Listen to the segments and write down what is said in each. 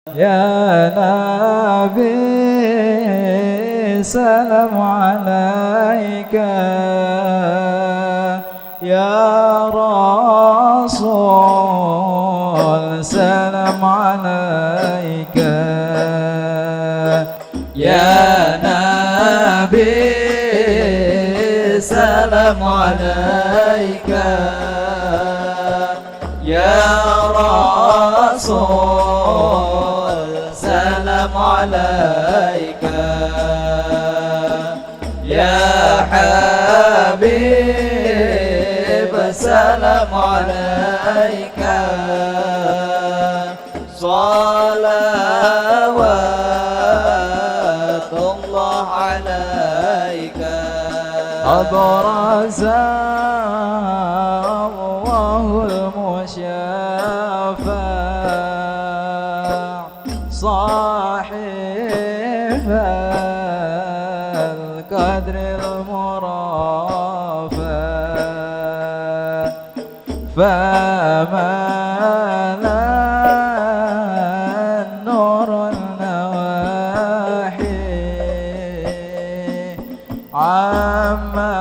Ya Nabi salam alaika, Ya Rasul salam alaika, Ya Nabi salam alaika, Ya Rasul salam alaika, Ya Habib salam alaika, salawatullah alaika. أبرز الله المشافع صاحب القدر المرافع، فمن النور النواحي عما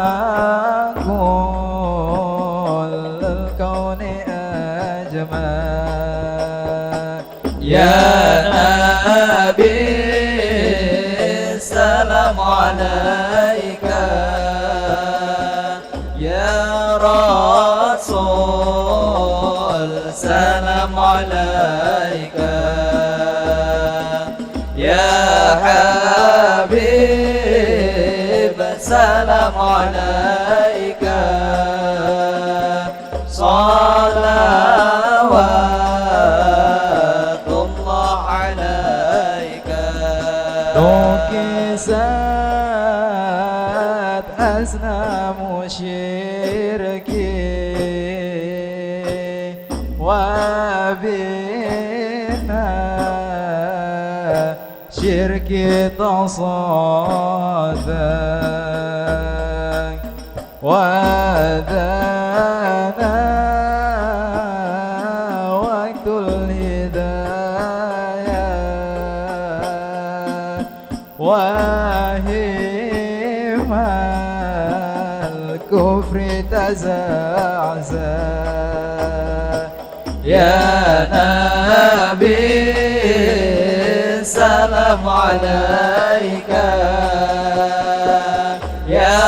كل الكون أجمع. يا نبي سلام عليك، يا رسول سلام عليك، يا حبيب سلام عليك، صلوات الله عليك. نكست أصنام شركي وبنا شركي تصادق، وذانا وقت الهداية، وهم الكفر تزعزع. يا نبي سلام عليك، يا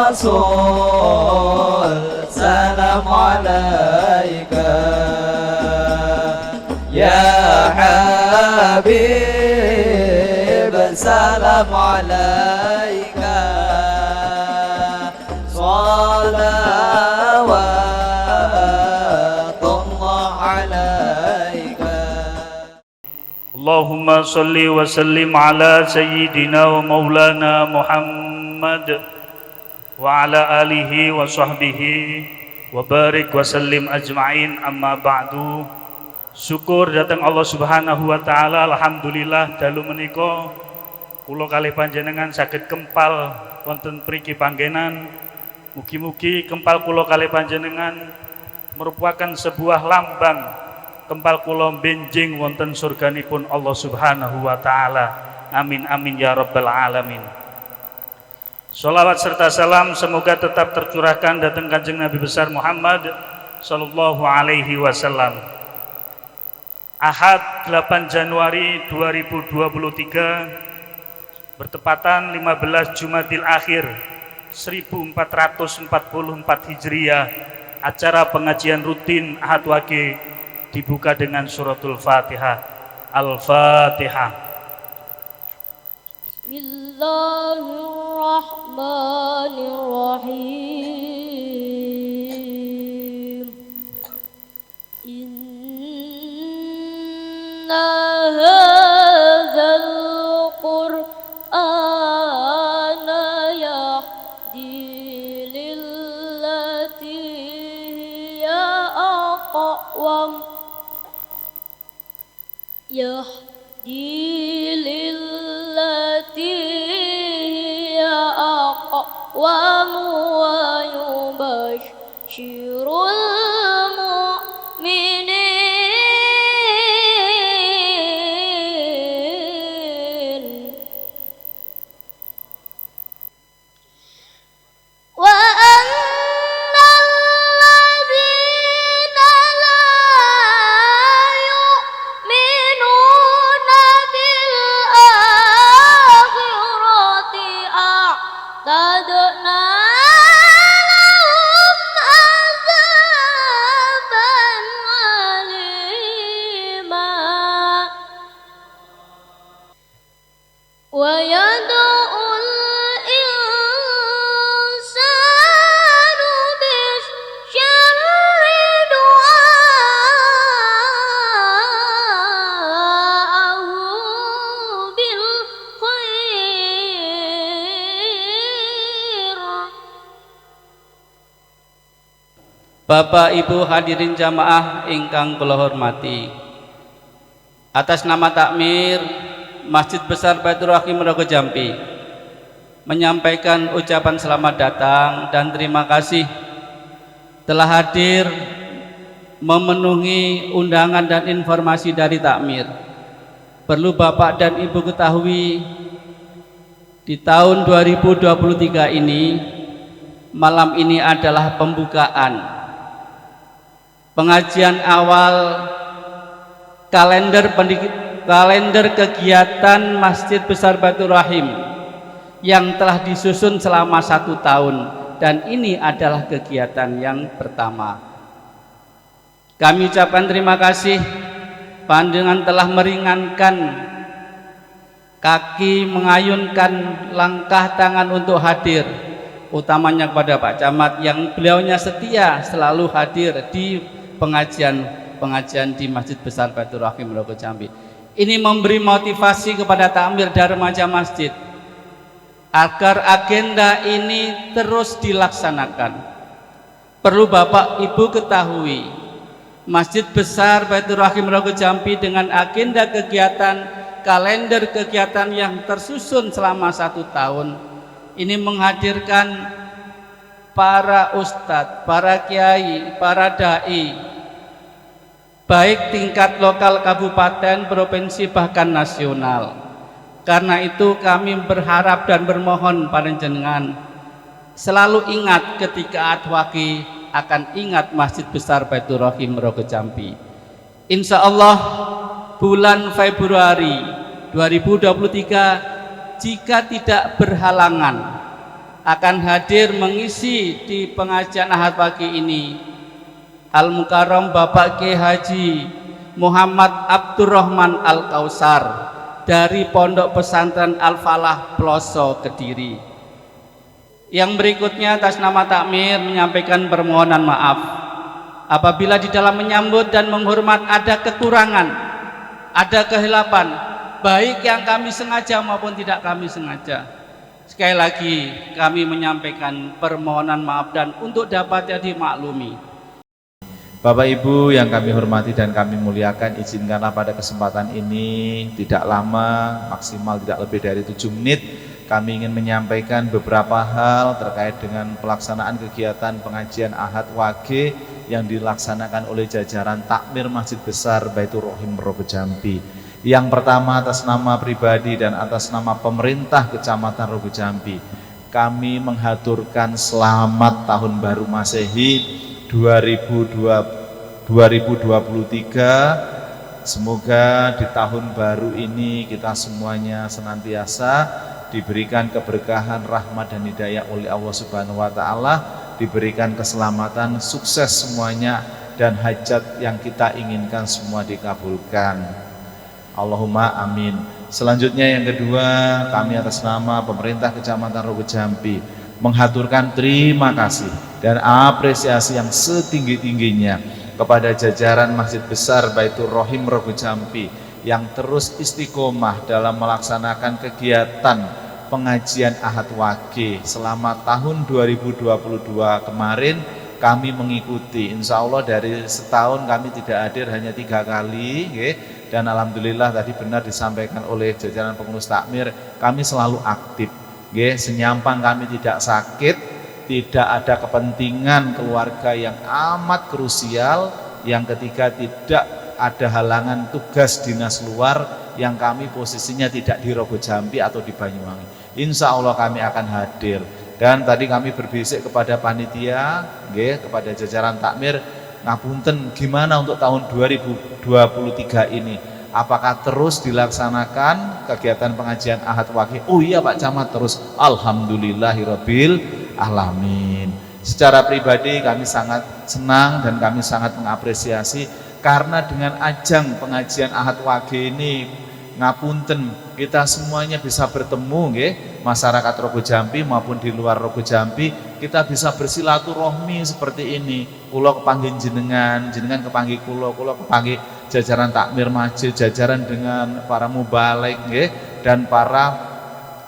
رسول سلام عليك، يا حبيب سلام عليك، صلوات الله عليك. Allahumma salli wa sallim ala sayyidina wa maulana Muhammad wa ala alihi wa sahbihi wa barik wa sallim ajma'in, amma ba'du. Syukur datang Allah subhanahu wa ta'ala. Alhamdulillah dalu menika kula kalih panjenengan saged kempal wonten mriki panggenan. Mugi-mugi kempal kula kalih panjenengan merupakan sebuah lambang kempal kula benjing wonten surganipun Allah subhanahu wa ta'ala. Amin amin ya rabbal alamin. Sholawat serta salam semoga tetap tercurahkan datang kanjeng Nabi besar Muhammad sallallahu alaihi wasallam. Ahad 8 Januari 2023 bertepatan 15 Jumadil Akhir 1444 Hijriah. Acara pengajian rutin Ahad Wage dibuka dengan suratul Fatihah. Al-Fatihah. Bismillahirrahmanirrahim. Inna hadzal Qur'ana yahdi lillati hiya aqwam, yahdi lillati hiya aqwam wa yubashshirul mu'minin ويدعو الإنسان بالشر دعاءه بالخير. Bapak Ibu hadirin jamaah ingkang kula hormati, atas nama takmir Masjid Besar Baitur Rahim Rogo Jampi menyampaikan ucapan selamat datang dan terima kasih telah hadir memenuhi undangan dan informasi dari takmir. Perlu Bapak dan Ibu ketahui, di tahun 2023 ini, malam ini adalah pembukaan pengajian awal kalender kegiatan Masjid Besar Baitur Rahim yang telah disusun selama 1 tahun, dan ini adalah kegiatan yang pertama. Kami ucapkan terima kasih panjenengan telah meringankan kaki, mengayunkan langkah tangan untuk hadir, utamanya kepada Pak Camat yang beliaunya setia selalu hadir di pengajian di Masjid Besar Baitur Rahim Rogo Jampi. Ini memberi motivasi kepada takmir dan remaja masjid agar agenda ini terus dilaksanakan. Perlu Bapak Ibu ketahui, Masjid Besar Baitur Rahim Rogo Jampi dengan agenda kegiatan, kalender kegiatan yang tersusun selama 1 tahun ini menghadirkan para ustadz, para kiai, para dai, baik tingkat lokal, kabupaten, provinsi, bahkan nasional. Karena itu kami berharap dan bermohon panjenengan selalu ingat ketika Adwaki akan ingat Masjid Besar Baitur Rahim Rogo Jampi. Insya Allah bulan Februari 2023 jika tidak berhalangan akan hadir mengisi di pengajian Ahad pagi ini Al-Mukarram Bapak Kiai Haji Muhammad Abdurrahman Al-Kausar dari Pondok Pesantren Al-Falah Ploso Kediri. Yang berikutnya atas nama takmir menyampaikan permohonan maaf apabila di dalam menyambut dan menghormat ada kekurangan, ada kehilapan, baik yang kami sengaja maupun tidak kami sengaja. Sekali lagi kami menyampaikan permohonan maaf dan untuk dapat dimaklumi. Bapak Ibu yang kami hormati dan kami muliakan, izinkanlah pada kesempatan ini tidak lama, maksimal tidak lebih dari 7 menit, kami ingin menyampaikan beberapa hal terkait dengan pelaksanaan kegiatan pengajian Ahad Wage yang dilaksanakan oleh jajaran takmir Masjid Besar Baitur Rahim Rogo Jampi. Yang pertama, atas nama pribadi dan atas nama pemerintah Kecamatan Rogo Jampi, kami menghaturkan selamat Tahun Baru Masehi 2023. Semoga di tahun baru ini kita semuanya senantiasa diberikan keberkahan, rahmat dan hidayah oleh Allah Subhanahu wa taala, diberikan keselamatan, sukses semuanya, dan hajat yang kita inginkan semua dikabulkan. Allahumma amin. Selanjutnya yang kedua, kami atas nama pemerintah Kecamatan Rogo Jampi menghaturkan terima kasih dan apresiasi yang setinggi-tingginya kepada jajaran Masjid Besar Baitur Rahim Rogo Jampi yang terus istiqomah dalam melaksanakan kegiatan pengajian Ahad Wage selama tahun 2022 kemarin. Kami mengikuti, insya Allah dari setahun kami tidak hadir hanya 3 kali, dan alhamdulillah tadi benar disampaikan oleh jajaran pengurus takmir, kami selalu aktif, senyampang kami tidak sakit, tidak ada kepentingan keluarga yang amat krusial. Yang ketiga, tidak ada halangan tugas dinas luar yang kami posisinya tidak di Rogo Jampi atau di Banyuwangi. Insya Allah kami akan hadir. Dan tadi kami berbisik kepada panitia, kepada jajaran takmir, ngapunten gimana untuk tahun 2023 ini, apakah terus dilaksanakan kegiatan pengajian Ahad Wage? Oh iya Pak Camat, terus. Alhamdulillahirabbil alamin. Secara pribadi kami sangat senang dan kami sangat mengapresiasi karena dengan ajang pengajian Ahad Wage ini ngapunten kita semuanya bisa bertemu nggih, masyarakat Rogo Jampi maupun di luar Rogo Jampi kita bisa bersilaturahmi seperti ini. Kula kepanggih jenengan, jenengan kepanggih kula kepanggih jajaran takmir masjid, jajaran dengan para mubalik nggih dan para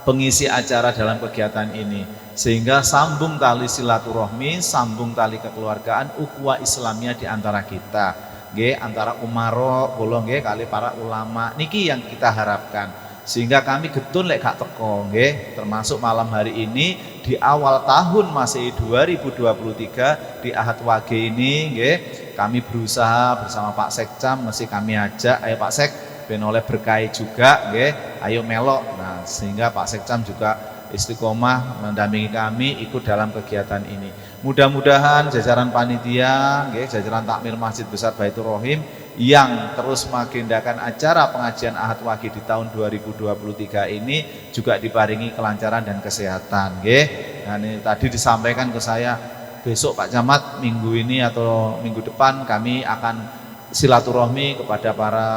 pengisi acara dalam kegiatan ini, sehingga sambung tali silaturahmi, sambung tali kekeluargaan, ukhuwah Islamiyah di antara kita. Nggih, antara umaro kula nggih kali para ulama niki yang kita harapkan, sehingga kami getun lek gak teko nggih, termasuk malam hari ini di awal tahun Masehi 2023 di Ahad Wage ini nggih, kami berusaha bersama Pak Sekcam, mesti kami ajak ayo Pak Sek ben oleh berkahi juga nggih, ayo melok. Nah, sehingga Pak Sekcam juga istiqomah mendampingi kami ikut dalam kegiatan ini. Mudah-mudahan jajaran panitia, jajaran takmir Masjid Besar Baitur Rohim yang terus mengagendakan acara pengajian Ahad Wage di tahun 2023 ini juga diparingi kelancaran dan kesehatan. Nah, ini tadi disampaikan ke saya, besok Pak Camat minggu ini atau minggu depan kami akan silaturahmi kepada para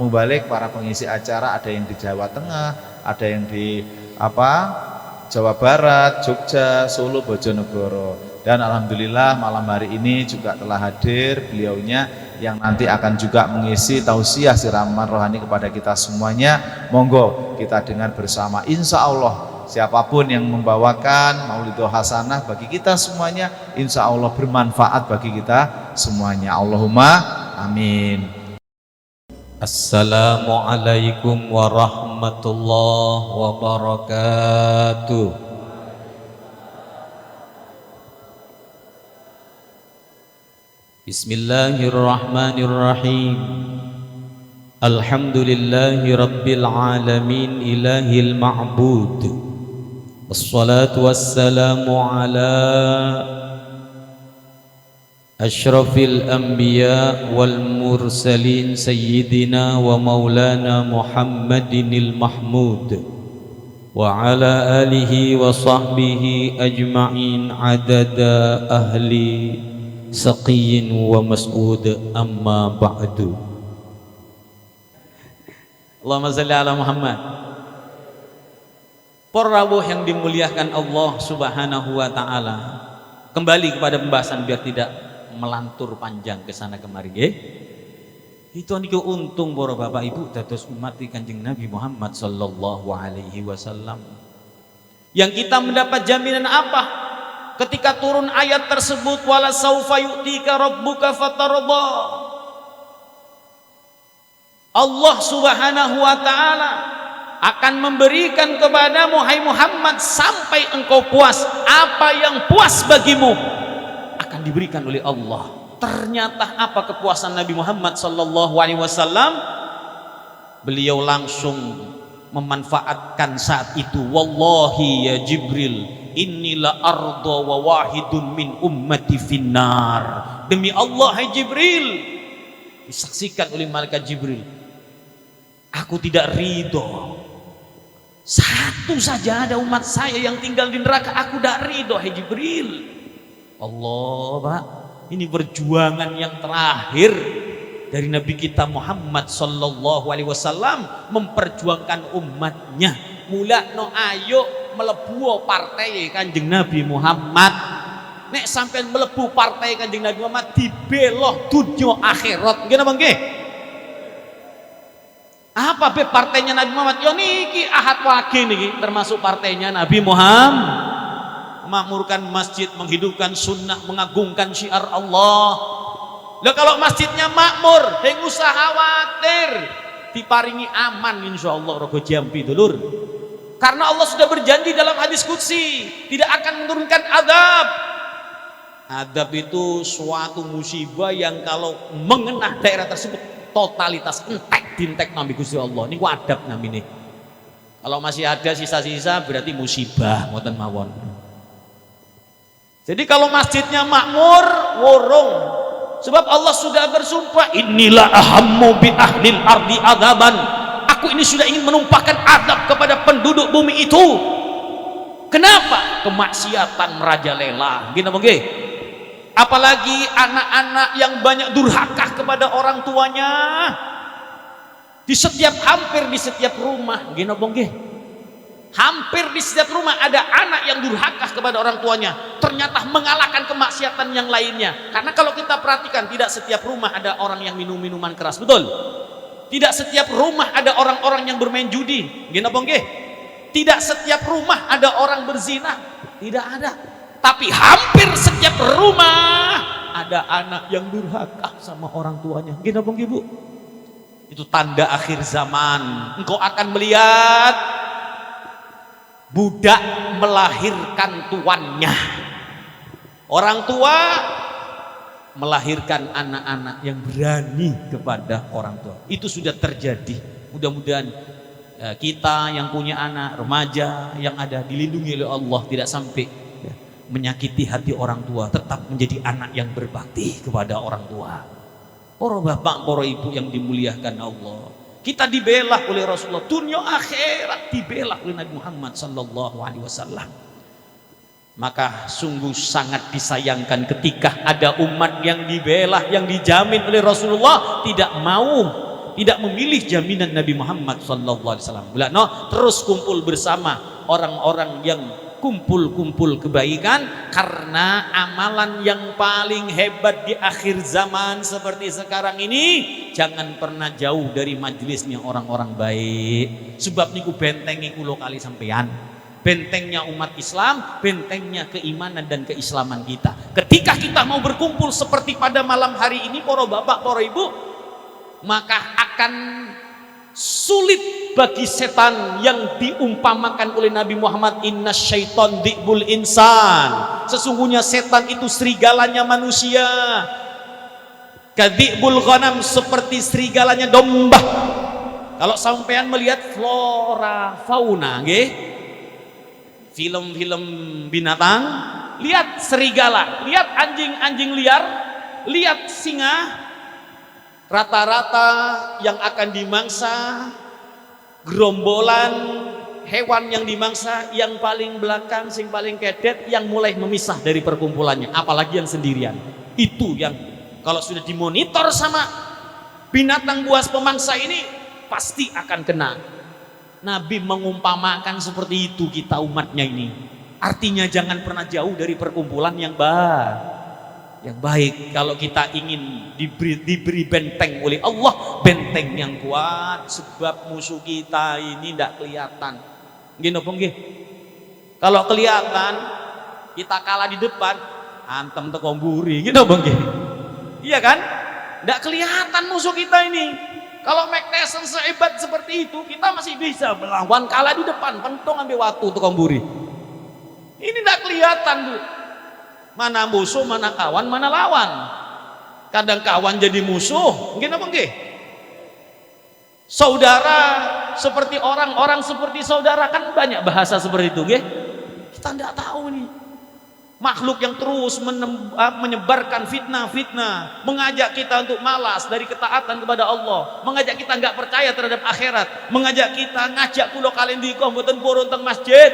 mubalik, para pengisi acara, ada yang di Jawa Tengah, ada yang di Jawa Barat, Jogja, Solo, Bojonegoro. Dan alhamdulillah malam hari ini juga telah hadir beliaunya yang nanti akan juga mengisi tausiah siraman rohani kepada kita semuanya. Monggo kita dengar bersama. Insya Allah siapapun yang membawakan Maulidul Hasanah bagi kita semuanya, insya Allah bermanfaat bagi kita semuanya. Allahumma amin. Assalamualaikum warahmatullahi wabarakatuh. Bismillahirrahmanirrahim. Alhamdulillahi rabbil alamin ilahil ma'bud. Wassalatu wassalamu ala ashrafil anbiya wal mursalin sayyidina wa maulana Muhammadinil mahmud wa ala alihi wa sahbihi ajma'in adada ahli saqiyin wa mas'ud, amma ba'du. Allahumma salli ala Muhammad. Para rawuh yang dimuliakan Allah subhanahu wa ta'ala, kembali kepada pembahasan biar tidak melantur panjang ke sana kemari nggih. Itu niku untung para bapak ibu dados umat Kanjeng Nabi Muhammad sallallahu alaihi wasallam. Yang kita mendapat jaminan apa? Ketika turun ayat tersebut, wala saufa yu'tika rabbuka fatarda. Allah subhanahu wa ta'ala akan memberikan kepadamu hai Muhammad sampai engkau puas. Apa yang puas bagimu akan diberikan oleh Allah. Ternyata apa kepuasan Nabi Muhammad sallallahu alaihi wasallam? Beliau langsung memanfaatkan saat itu. Wallahi ya Jibril, inilah arda wa wahidun min ummati finnar. Demi Allah hai Jibril, disaksikan oleh malaikat Jibril, aku tidak ridho satu saja ada umat saya yang tinggal di neraka, aku tidak ridho hai Jibril. Allah Pak, ini perjuangan yang terakhir dari Nabi kita Muhammad sallallahu alaihi wasallam, memperjuangkan umatnya. Mula no ayo melebu partai Kanjeng Nabi Muhammad. Nek sampean melebu partai Kanjeng Nabi Muhammad dibeloh dunia akhirat. Nggih napa nggih? Apa be partainya Nabi Muhammad? Yo niki Ahad Wage niki termasuk partainya Nabi Muhammad. Memakmurkan masjid, menghidupkan sunnah, mengagungkan syiar Allah. Lah kalau masjidnya makmur, heng usah khawatir, diparingi aman insyaallah Rogo Jampi dulur. Karena Allah sudah berjanji dalam hadis qudsi tidak akan menurunkan azab. Azab itu suatu musibah yang kalau mengenah daerah tersebut totalitas entek dintek Nabi Gusti Allah. Ini adab namanya. Kalau masih ada sisa-sisa berarti musibah ngoten mawon. Jadi kalau masjidnya makmur, worong. Sebab Allah sudah bersumpah, inilah ahammu bi ahlil ardi adzaban. Aku ini sudah ingin menumpahkan adab kepada penduduk bumi itu. Kenapa? Kemaksiatan merajalela. Gini apa nggih? Apalagi anak-anak yang banyak durhaka kepada orang tuanya. Hampir di setiap rumah, nggih napa nggih? Hampir di setiap rumah ada anak yang durhaka kepada orang tuanya, ternyata mengalahkan kemaksiatan yang lainnya. Karena kalau kita perhatikan, tidak setiap rumah ada orang yang minum minuman keras, betul? Tidak setiap rumah ada orang-orang yang bermain judi, nggih napa nggih? Tidak setiap rumah ada orang berzina, tidak ada. Tapi hampir setiap rumah ada anak yang durhaka sama orang tuanya, nggih napa nggih, Bu? Itu tanda akhir zaman. Engkau akan melihat budak melahirkan tuannya. Orang tua melahirkan anak-anak yang berani kepada orang tua. Itu sudah terjadi. Mudah-mudahan kita yang punya anak remaja yang ada dilindungi oleh Allah, tidak sampai menyakiti hati orang tua, tetap menjadi anak yang berbakti kepada orang tua. Para bapak, para ibu yang dimuliakan Allah, kita dibela oleh Rasulullah, dunia akhirat dibela oleh Nabi Muhammad sallallahu alaihi wasallam. Maka sungguh sangat disayangkan ketika ada umat yang dibela, yang dijamin oleh Rasulullah, tidak memilih jaminan Nabi Muhammad sallallahu alaihi wasallam. Terus kumpul bersama orang-orang yang kumpul kebaikan, karena amalan yang paling hebat di akhir zaman seperti sekarang ini, jangan pernah jauh dari majelisnya orang-orang baik. Sebab niku bentengi kula kali sampean, bentengnya umat Islam, bentengnya keimanan dan keislaman kita. Ketika kita mau berkumpul seperti pada malam hari ini, para bapak, para ibu, maka akan sulit bagi setan yang diumpamakan oleh Nabi Muhammad, inna syaiton di'bul insan, sesungguhnya setan itu serigalanya manusia, kadi'bul ghanam, seperti serigalanya domba. Kalau sampean melihat flora fauna, nggih, film-film binatang, lihat serigala, lihat anjing-anjing liar, lihat singa, rata-rata yang akan dimangsa, gerombolan hewan yang dimangsa, yang paling belakang, sing paling kedet, yang mulai memisah dari perkumpulannya, apalagi yang sendirian. Itu yang kalau sudah dimonitor sama binatang buas pemangsa ini, pasti akan kena. Nabi mengumpamakan seperti itu kita umatnya ini. Artinya jangan pernah jauh dari perkumpulan yang baik. Kalau kita ingin diberi benteng oleh Allah, benteng yang kuat, sebab musuh kita ini tidak kelihatan. Nggih. Kalau kelihatan kita kalah di depan, antem teko mburi, nggih. Iya kan? Tidak kelihatan musuh kita ini. Kalau Mike Tyson sehebat seperti itu, kita masih bisa melawan, kalah di depan, pentung ambil waktu teko mburi. Ini tidak kelihatan, Bu. Mana musuh, mana kawan, mana lawan. Kadang kawan jadi musuh, mungkin apa nggih? Saudara seperti orang seperti saudara, kan banyak bahasa seperti itu, nggih. Kita tidak tahu nih. Makhluk yang terus menyebarkan fitnah, mengajak kita untuk malas dari ketaatan kepada Allah, mengajak kita nggak percaya terhadap akhirat, mengajak kita ngajak kulo kalian di komputer purun teng masjid.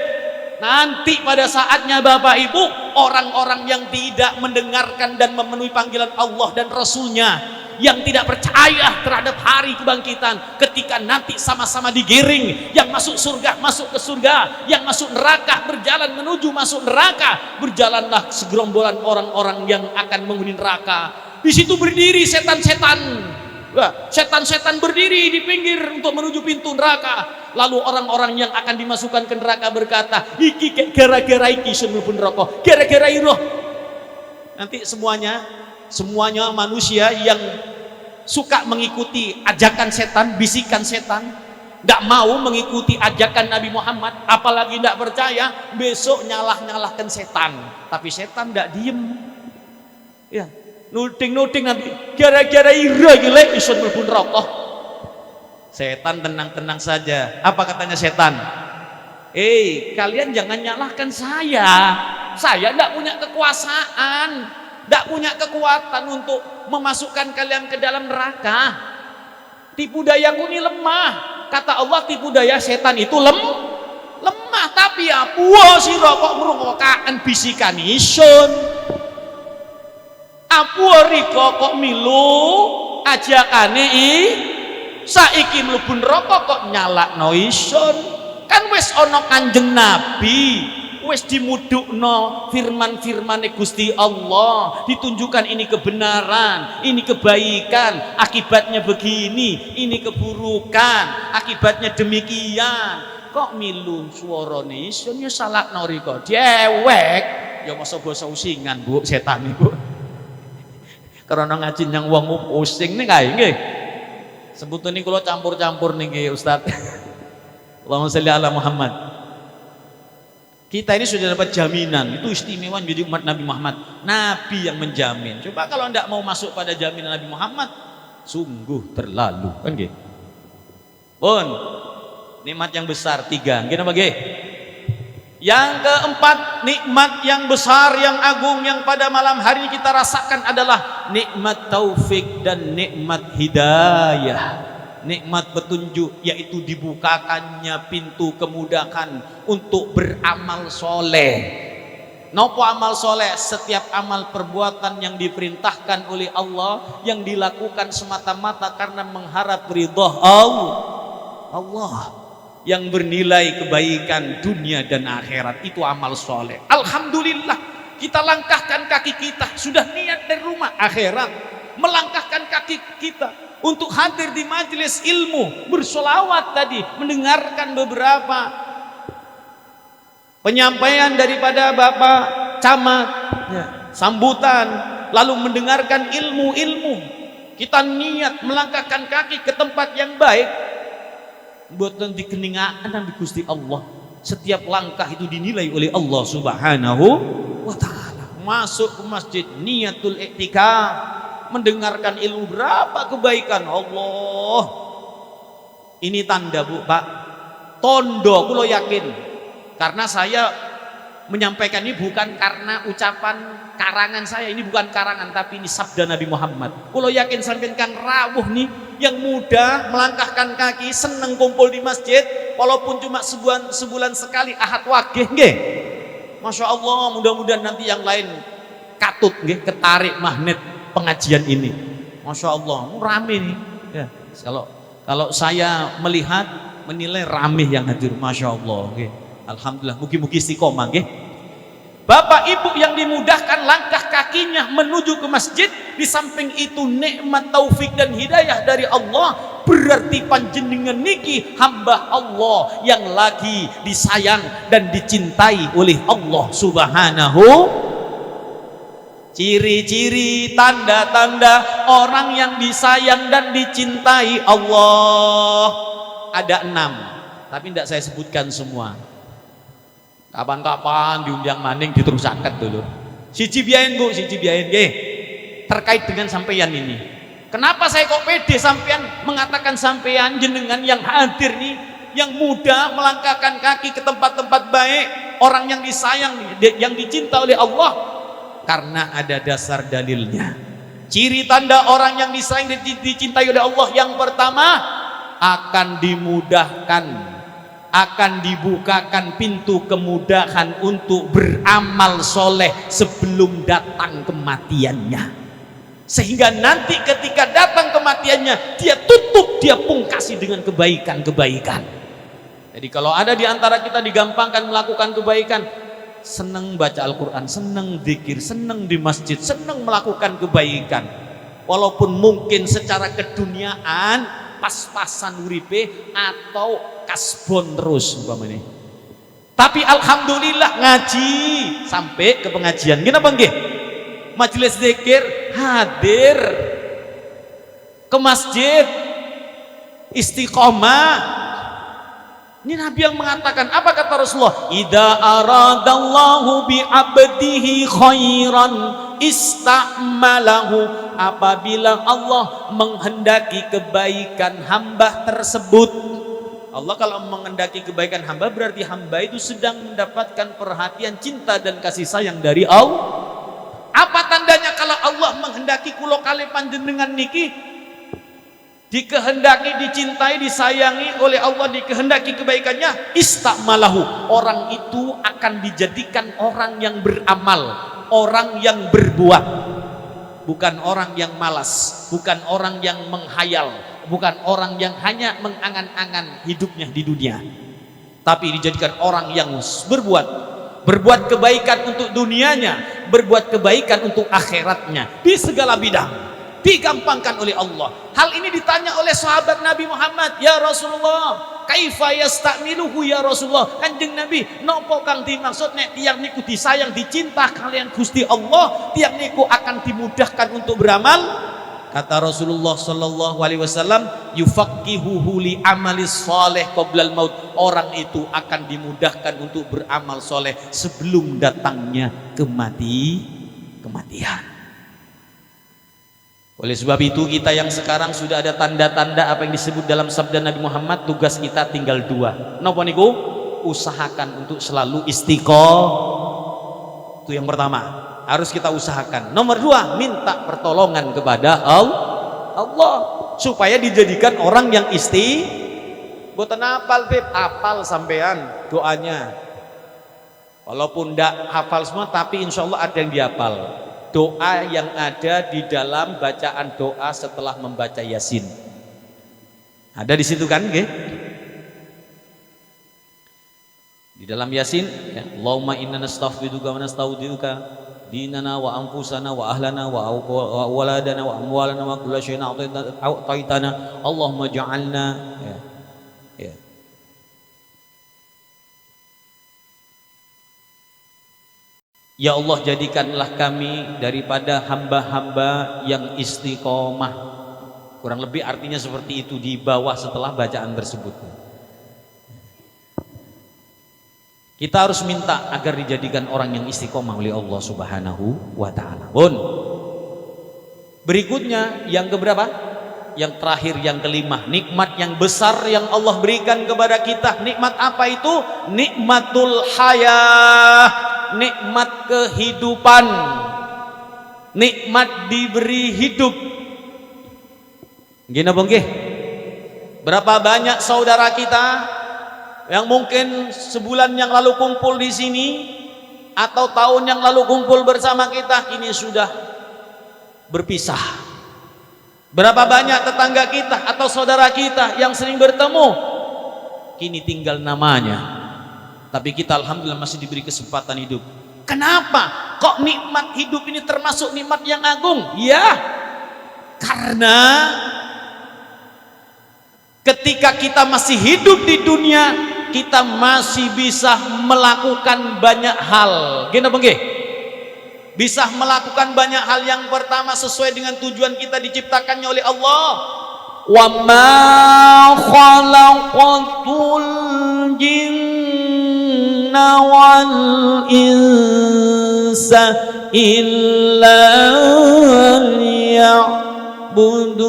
Nanti pada saatnya Bapak Ibu, orang-orang yang tidak mendengarkan dan memenuhi panggilan Allah dan Rasulnya, yang tidak percaya terhadap hari kebangkitan, ketika nanti sama-sama digiring, yang masuk surga masuk ke surga, yang masuk neraka berjalan menuju masuk neraka, berjalanlah segerombolan orang-orang yang akan menghuni neraka. Di situ berdiri setan-setan. Setan-setan berdiri di pinggir untuk menuju pintu neraka. Lalu orang-orang yang akan dimasukkan ke neraka berkata, iki gara-gara iki semulpun rokok, gara-gara iroh. Nanti semuanya manusia yang suka mengikuti ajakan setan, bisikan setan, tidak mau mengikuti ajakan Nabi Muhammad, apalagi tidak percaya, besok nyalahkan setan. Tapi setan tidak diem, ya, nuding nanti gara-gara ira gile isun melbun rokok. Setan tenang saja. Apa katanya setan? Kalian jangan nyalahkan saya tidak punya kekuasaan, tidak punya kekuatan untuk memasukkan kalian ke dalam neraka. Tipu dayaku ini lemah. Kata Allah, tipu daya setan itu lemah. Tapi ya puas si rokok merungokaan bisikan isun. Apu riko kok milu ajakane Saiki mlebu neraka kok nyalakno isun. Kan wis ana Kanjeng Nabi, wis dimudukno firman-firmane Gusti Allah, ditunjukkan ini kebenaran, ini kebaikan, akibatnya begini, ini keburukan, akibatnya demikian. Kok milu suarane isun ya salakno rika dewek ya masa basa usingan Bu setan iku. Karena ngaji yang wong pusing nih kae nggih. Sebetulnya kalau campur-campur nih Ustaz. Allahumma sholli ala Muhammad. Kita ini sudah dapat jaminan, itu istimewa menjadi umat Nabi Muhammad. Nabi yang menjamin. Coba kalau tidak mau masuk pada jaminan Nabi Muhammad, sungguh terlalu. Kan nggih? Pun nikmat yang besar 3. Gimana bagi? Yang keempat, nikmat yang besar, yang agung, yang pada malam hari ini kita rasakan adalah nikmat taufik dan nikmat hidayah. Nikmat petunjuk, yaitu dibukakannya pintu kemudahan untuk beramal soleh. Nopo amal soleh? Setiap amal perbuatan yang diperintahkan oleh Allah, yang dilakukan semata-mata karena mengharap ridha Allah, yang bernilai kebaikan dunia dan akhirat, itu amal soleh. Alhamdulillah, kita langkahkan kaki kita, sudah niat dari rumah akhirat, melangkahkan kaki kita untuk hadir di majelis ilmu, bersolawat tadi, mendengarkan beberapa penyampaian daripada Bapak Camat, sambutan, lalu mendengarkan ilmu-ilmu. Kita niat melangkahkan kaki ke tempat yang baik, buat nanti keningaan di Gusti Allah. Setiap langkah itu dinilai oleh Allah Subhanahu wa Ta'ala. Masuk ke masjid, niatul iktikaf, mendengarkan ilmu, berapa kebaikan Allah. Ini tanda Bu Pak, tondo kulo yakin, karena saya menyampaikan ini bukan karena ucapan karangan saya, ini bukan karangan, tapi ini sabda Nabi Muhammad. Kulo yakin sampeyan kang rawuh nih, yang muda melangkahkan kaki, seneng kumpul di masjid, walaupun cuma sebulan sekali ahad wagih nggih. Masya Allah, mudah-mudahan nanti yang lain katut nggih, ketarik magnet pengajian ini. Masya Allah, rame nih ya. Kalau saya melihat, menilai rame yang hadir. Masya Allah, okay. Alhamdulillah, mugi-mugi istiqomah okay. Bapak Ibu yang dimudahkan langkah kakinya menuju ke masjid, di samping itu nikmat taufik dan hidayah dari Allah, berarti panjenengan niki hamba Allah yang lagi disayang dan dicintai oleh Allah Subhanahu. Ciri-ciri, tanda-tanda orang yang disayang dan dicintai Allah ada 6, tapi tidak saya sebutkan semua. Kapan-kapan diundang maning diterusakan dulu. Siji biain Bu, siji biain nggih. Terkait dengan sampeyan ini. Kenapa saya kok pede sampeyan mengatakan sampeyan jenengan yang hadir nih, yang muda melangkahkan kaki ke tempat-tempat baik, orang yang disayang, yang dicinta oleh Allah? Karena ada dasar dalilnya. Ciri tanda orang yang disayang dan dicintai oleh Allah, yang pertama, akan dimudahkan, akan dibukakan pintu kemudahan untuk beramal soleh sebelum datang kematiannya, sehingga nanti ketika datang kematiannya dia tutup, dia pungkasi dengan kebaikan-kebaikan. Jadi kalau ada di antara kita digampangkan melakukan kebaikan, seneng baca Al-Quran, seneng zikir, seneng di masjid, seneng melakukan kebaikan, walaupun mungkin secara keduniaan pas-pasan uripe atau kasbon terus umpamanya, tapi alhamdulillah ngaji sampai ke pengajian. Kenapa nggih? Majelis zikir hadir, ke masjid istiqomah. Ini Nabi yang mengatakan, apa kata Rasulullah? Idza aradallahu bi 'abdihi khairan ista'malahu. Apabila Allah menghendaki kebaikan hamba tersebut, Allah kalau menghendaki kebaikan hamba, berarti hamba itu sedang mendapatkan perhatian, cinta dan kasih sayang dari Allah. Apa tandanya kalau Allah menghendaki kula kali panjenengan niki dikehendaki, dicintai, disayangi oleh Allah, dikehendaki kebaikannya, istamalahu, orang itu akan dijadikan orang yang beramal, orang yang berbuat, bukan orang yang malas, bukan orang yang menghayal, bukan orang yang hanya mengangan-angan hidupnya di dunia, tapi dijadikan orang yang berbuat kebaikan untuk dunianya, berbuat kebaikan untuk akhiratnya di segala bidang, digampangkan oleh Allah. Hal ini ditanya oleh sahabat Nabi Muhammad, ya Rasulullah, kaifa yastamiluhu ya Rasulullah. Kanjeng Nabi, nopo kang dimaksud nek tiang niku disayang dicinta kalian Gusti Allah, tiang niku akan dimudahkan untuk beramal? Kata Rasulullah sallallahu alaihi wasallam, yufaqihuhu li amalis saleh qoblal maut. Orang itu akan dimudahkan untuk beramal soleh sebelum datangnya kematian. Oleh sebab itu kita yang sekarang sudah ada tanda-tanda apa yang disebut dalam sabda Nabi Muhammad, tugas kita tinggal 2. Napa niku? Usahakan untuk selalu istiqomah. Itu yang pertama, harus kita usahakan. Nomor 2, minta pertolongan kepada Allah supaya dijadikan orang yang boten hafal, Beb. Hafal sampean doanya. Walaupun ndak hafal semua, tapi insya Allah ada yang dihafal. Doa yang ada di dalam bacaan doa setelah membaca Yasin. Ada di situ kan, nggih? Di dalam Yasin, ya, Allahumma inna nastaghfiruka wa nasta'udzinuka dinana wa anfusana wa ahlana wa waladana wa amwalana wa kulla syai'in a'taitana Allahumma ja'alna, ya. Ya Allah, jadikanlah kami daripada hamba-hamba yang istiqomah. Kurang lebih artinya seperti itu di bawah setelah bacaan tersebut. Kita harus minta agar dijadikan orang yang istiqomah oleh Allah Subhanahu wa ta'ala. Berikutnya yang keberapa? Yang terakhir, yang kelima, nikmat yang besar yang Allah berikan kepada kita. Nikmat apa itu? Nikmatul hayah, nikmat kehidupan, nikmat diberi hidup. Gini apa nggih? Berapa banyak saudara kita yang mungkin sebulan yang lalu kumpul di sini atau tahun yang lalu kumpul bersama kita, kini sudah berpisah. Berapa banyak tetangga kita atau saudara kita yang sering bertemu, kini tinggal namanya. Tapi kita alhamdulillah masih diberi kesempatan hidup. Kenapa? Kok nikmat hidup ini termasuk nikmat yang agung? Ya, karena ketika kita masih hidup di dunia, kita masih bisa melakukan banyak hal. Gini apa nggih? Bisa melakukan banyak hal. Yang pertama, sesuai dengan tujuan kita diciptakannya oleh Allah. Wa ma khalaqatul jinna wal insa illa liya'budun.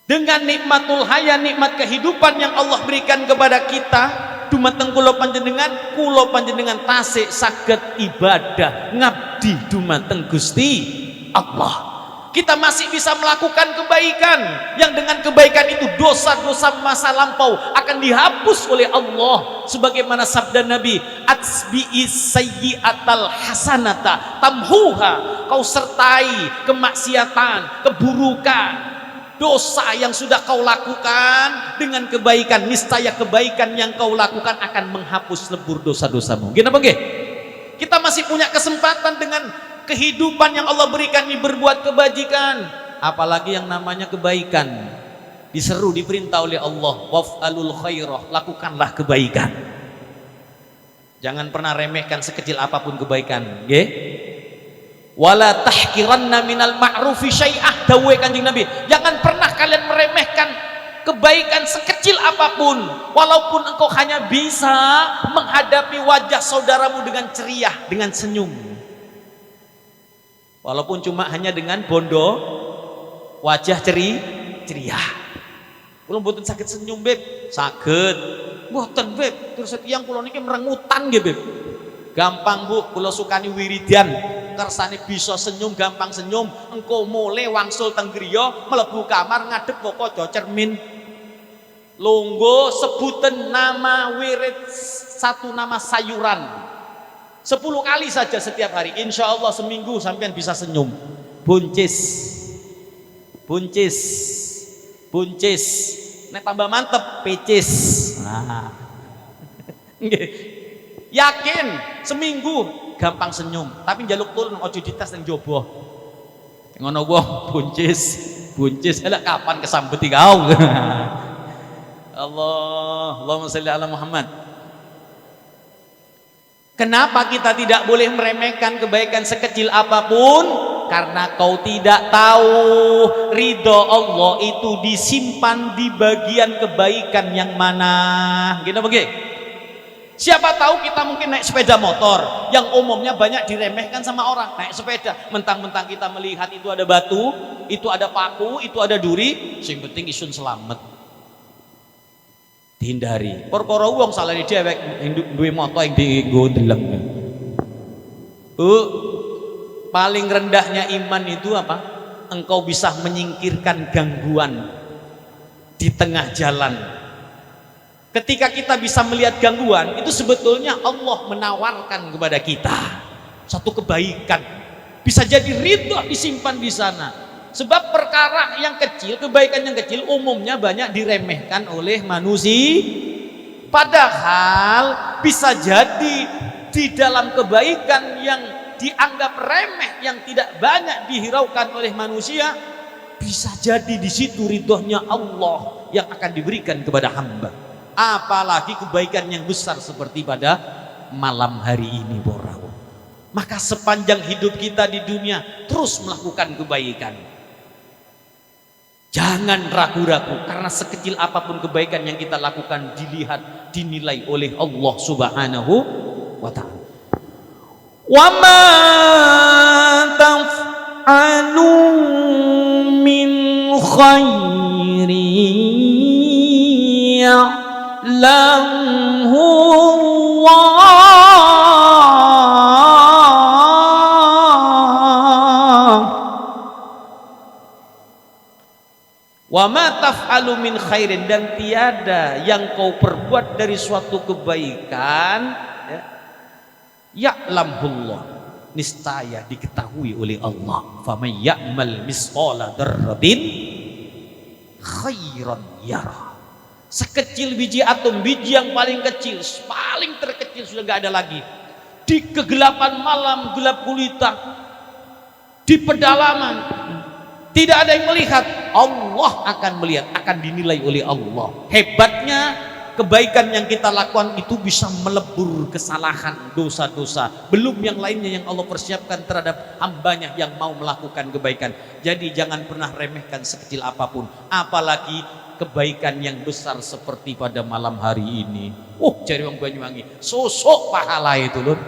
Dengan nikmatul haya, nikmat kehidupan yang Allah berikan kepada kita, dumateng kula panjenengan tasik saged ibadah ngabdi dumateng Gusti Allah. Kita masih bisa melakukan kebaikan, yang dengan kebaikan itu dosa-dosa masa lampau akan dihapus oleh Allah, sebagaimana sabda Nabi, atsbi'is sayyi'atal hasanata tamhuha. Kau sertai kemaksiatan, keburukan, dosa yang sudah kau lakukan dengan kebaikan, niscaya kebaikan yang kau lakukan akan menghapus lebur dosa-dosamu. Gini apa nggih? Kita masih punya kesempatan dengan kehidupan yang Allah berikan ini berbuat kebajikan, apalagi yang namanya kebaikan. Diseru, diperintah oleh Allah, waf'alul khairah, lakukanlah kebaikan. Jangan pernah remehkan sekecil apapun kebaikan, nggih. Wala tahqiranna minal ma'rufi syai'ah, dawuh Kanjeng Nabi, jangan pernah kalian meremehkan kebaikan sekecil apapun, walaupun engkau hanya bisa menghadapi wajah saudaramu dengan ceria, dengan senyum, walaupun cuma hanya dengan bondo wajah ceria. Kula mboten saged senyum, Beb. Saged. Mboten, Beb. Terus tiyang kula niki merengutan nggih, Beb. Gampang, Bu, kula sukani wiridan. Kersane bisa senyum, gampang senyum. Engko mule wangsul teng griya, mlebu kamar ngadep kaca cermin. Longgo sebuten nama wirid, satu nama sayuran. 10 kali saja setiap hari. Insya Allah seminggu sampean bisa senyum. Buncis, buncis, buncis. Nek tambah mantep, pecis. Nah. Yakin seminggu gampang senyum. Tapi njaluk turun ojo dites yang joboh. Ngono wong buncis, buncis. Lah kapan kesambeti kau? Allahumma sholli ala Muhammad. Kenapa kita tidak boleh meremehkan kebaikan sekecil apapun? Karena kau tidak tahu ridho Allah itu disimpan di bagian kebaikan yang mana. Gitu begitu. Siapa tahu kita mungkin naik sepeda motor yang umumnya banyak diremehkan sama orang. Naik sepeda, mentang-mentang kita melihat itu ada batu, itu ada paku, itu ada duri, sing penting isun selamat. Dihindari. Perkara wong salah dhewek duwe moto yang dienggo ndeleng. Paling rendahnya iman itu apa? Engkau bisa menyingkirkan gangguan di tengah jalan. Ketika kita bisa melihat gangguan, itu sebetulnya Allah menawarkan kepada kita satu kebaikan. Bisa jadi ridho disimpan di sana. Sebab perkara yang kecil, kebaikan yang kecil umumnya banyak diremehkan oleh manusia. Padahal bisa jadi di dalam kebaikan yang dianggap remeh, yang tidak banyak dihiraukan oleh manusia, bisa jadi di situ ridhonya Allah yang akan diberikan kepada hamba. Apalagi kebaikan yang besar seperti pada malam hari ini, Borao. Maka sepanjang hidup kita di dunia terus melakukan kebaikan. Jangan ragu-ragu, karena sekecil apapun kebaikan yang kita lakukan dilihat, dinilai oleh Allah Subhanahu wa ta'ala. Wa ma taf'alu min khairi ya'lamhu wa ma taf'alu min khairin, dan tiada yang kau perbuat dari suatu kebaikan ya, ya'lamullah, niscaya diketahui oleh Allah. Faman ya'mal misqala dzarratin khairan yara. Sekecil biji atom, biji yang paling kecil, paling terkecil sudah gak ada lagi. Di kegelapan malam, gelap gulita, di pedalaman, tidak ada yang melihat, Allah akan melihat, akan dinilai oleh Allah. Hebatnya kebaikan yang kita lakukan itu bisa melebur kesalahan, dosa-dosa. Belum yang lainnya yang Allah persiapkan terhadap hambanya yang mau melakukan kebaikan. Jadi jangan pernah remehkan sekecil apapun, apalagi kebaikan yang besar seperti pada malam hari ini. Cari wong Banyuwangi, sosok pahala itu loh.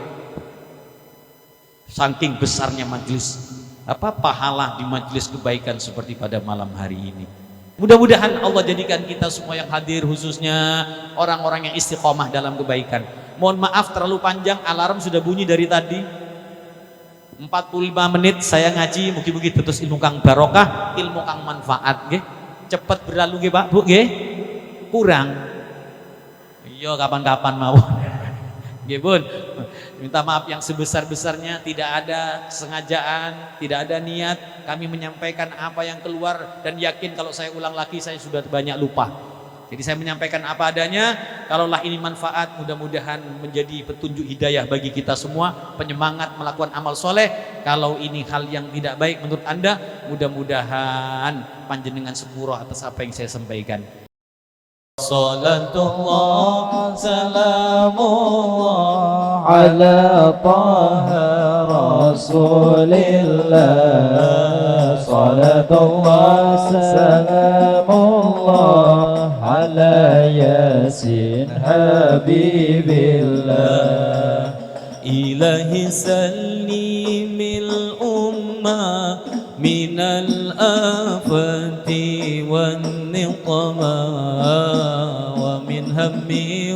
Saking besarnya majelis pahala di majelis kebaikan seperti pada malam hari ini. Mudah-mudahan Allah jadikan kita semua yang hadir, khususnya orang-orang yang istiqomah dalam kebaikan. Mohon maaf terlalu panjang, alarm sudah bunyi dari tadi. 45 menit saya ngaji, mugi-mugi terus ilmu kang barokah, ilmu kang manfaat nggih. Cepat berlalu nggih Pak, Bu nggih. Kurang. Iya kapan-kapan mau. Nggih Bun. Minta maaf yang sebesar-besarnya, tidak ada kesengajaan, tidak ada niat. Kami menyampaikan apa yang keluar dan yakin kalau saya ulang lagi saya sudah banyak lupa. Jadi saya menyampaikan apa adanya. Kalaulah ini manfaat, mudah-mudahan menjadi petunjuk hidayah bagi kita semua, penyemangat melakukan amal soleh. Kalau ini hal yang tidak baik menurut Anda, mudah-mudahan panjenengan sepuro atas apa yang saya sampaikan. Salatullah salamullah ala taha rasulillah. Salatullah salamullah ala yasin habibillah. Ilahi sallimil ummah minal afati wan niqama wa min hammi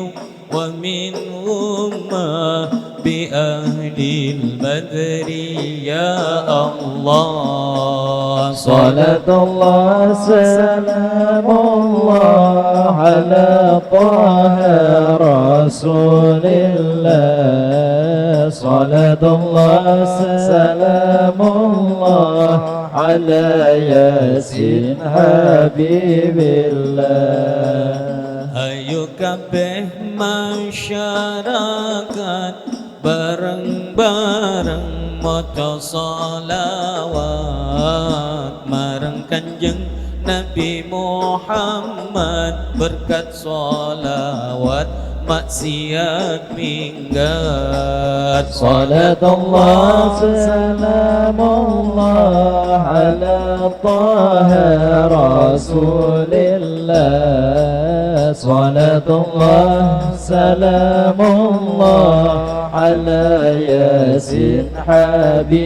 wa min umma bi ahlil badri ya Allah. Salatullah salamullah ala taha rasulillah. صلاة الله سلام الله على ياسين حبيب الله. Ayo kabeh masyarakat bareng-bareng maca sholawat marang Kanjeng Nabi Muhammad, berkat sholawat maksiat minggat. Salatullah salamullah ala taha rasulillah. Salatullah salamullah ala yasin habibillah.